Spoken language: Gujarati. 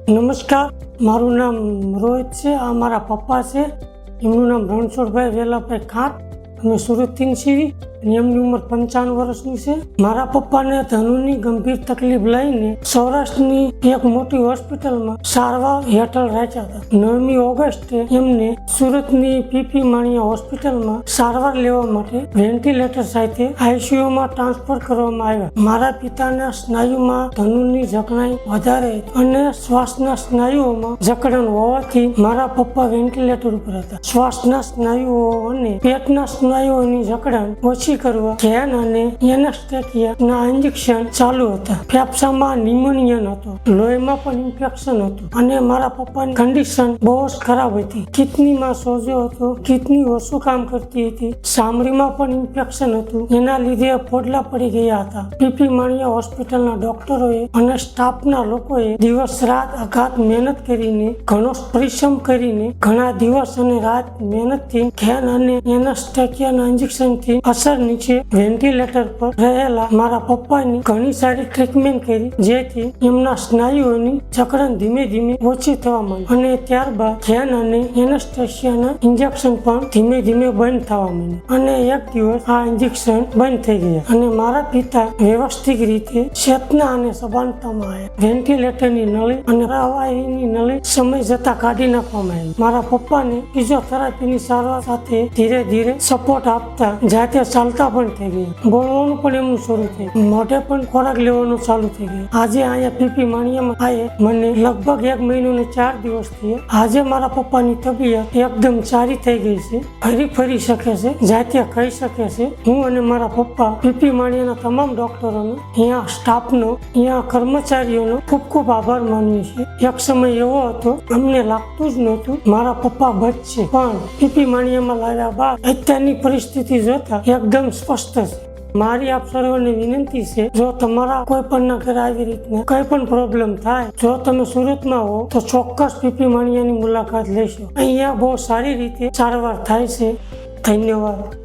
નમસ્કાર, મારું નામ રોહિત છે. આ મારા પપ્પા છે. એમનું નામ રણછોડભાઈ વેલાભાઈ ખાંટ. અમે સુરતથી છીએ અને એમની ઉંમર 55 વર્ષની છે. મારા પપ્પાને ધનુની ગંભીર તકલીફ લઈને સૌરાષ્ટ્રની એક મોટી હોસ્પિટલમાં સારવાર હેઠળ રાખ્યા હતા. 9મી ઓગસ્ટે એમને સુરતની પીપી માણિયા હોસ્પિટલમાં સારવાર લેવા માટે વેન્ટિલેટર સાથે આઈસીયુમાં ટ્રાન્સફર કરવામાં આવ્યા. મારા પિતાના સ્નાયુમાં ધનુની જકડાઈ વધારે અને શ્વાસના સ્નાયુઓમાં જકડન હોવાથી મારા પપ્પા વેન્ટિલેટર ઉપર હતા. શ્વાસના સ્નાયુઓ અને પેટના સ્નાયુઓની જકડન ઓછી કરવા ધ્યાન અને એનેસ્થેસિયાના ઇન્જેક્શન ચાલુ હતા. ફેફસામાં નિમોનિયા હતો, લોહીમાં પણ ઇન્ફેક્શન હતું અને મારા પપ્પાની કન્ડિશન બહુ જ ખરાબ હતી. કિડનીમાં સોજો હતો, કિડની ઓછું કામ કરતી હતી, સામરીમાં પણ ઇન્ફેક્શન હતું. એના લીધે ફોડલા પડી ગયા હતા. પીપી માણિયા હોસ્પિટલના ડોક્ટરોએ અને સ્ટાફના લોકોએ દિવસ રાત અઘાત મહેનત કરીને, ઘણો પરિશ્રમ કરીને, ઘણા દિવસ અને રાત મહેનતથી ધ્યાન અને એનેસ્થેસિયાના ઇન્જેક્શનથી અસર નીચે વેન્ટિલેટર પર રહેલા મારા પપ્પાની ઘણી સારી ટ્રીટમેન્ટ કરી, જેથી એમના સ્નાયુઓની જકડન ધીમે ધીમે ઓછી થવા માંડી અને ત્યારબાદ ધ્યાન અને એનેસ્થેસિયાના ઇન્જેક્શન પણ ધીમે ધીમે બંધ થવા માંડ્યા અને એક દિવસ આ ઇન્જેક્શન બંધ થઈ ગયા અને મારા પિતા વ્યવસ્થિત રીતે ચેતના અને સભાનતામાં આવ્યા. વેન્ટિલેટરની નળી અને પ્રવાહીની નળી સમય જતા કાઢી નાખવામાં આવી. મારા પપ્પાને ફિઝિયોથેરાપીની સારવાર સાથે ધીરે ધીરે સપોર્ટ આપતા જાતે ચાલતા પણ થઈ ગયા. બોલવાનું પણ એમનું શરૂ થયું, મોઢે પણ ખોરાક લેવાનું ચાલુ થઈ ગયું. આજે અહીંયા પીપી માણિયામાં આયે મને લગભગ 1 મહિનો ને 4 દિવસ થયા. આજે મારા પપ્પાની તબિયત એકદમ સારી થઈ ગઈ છે. ફરી શકે છે, જાતે ખાઈ શકે છે. હું અને મારા પપ્પા પીપી માણિયાના તમામ ડોક્ટરોનો, અહીંયા સ્ટાફનો, અહીંયા કર્મચારીઓનો ખૂબ ખૂબ આભાર માનીએ છીએ. એક સમય એવો હતો અમને લાગતું જ નહોતું મારા પપ્પા બચશે, પણ પીપી માણિયામાં લાવ્યા બાદ અત્યારની પરિસ્થિતિ જોતા એકદમ સ્પષ્ટ છે. મારી આપ સર્વને વિનંતી છે, જો તમારા કોઈ પણ ઘરે આવી રીતના કઈ પણ પ્રોબ્લેમ થાય, જો તમે સુરતમાં હો તો ચોક્કસ પીપી માણિયાની મુલાકાત લેશો. અહીંયા બહુ સારી રીતે સારવાર થાય છે. ધન્યવાદ.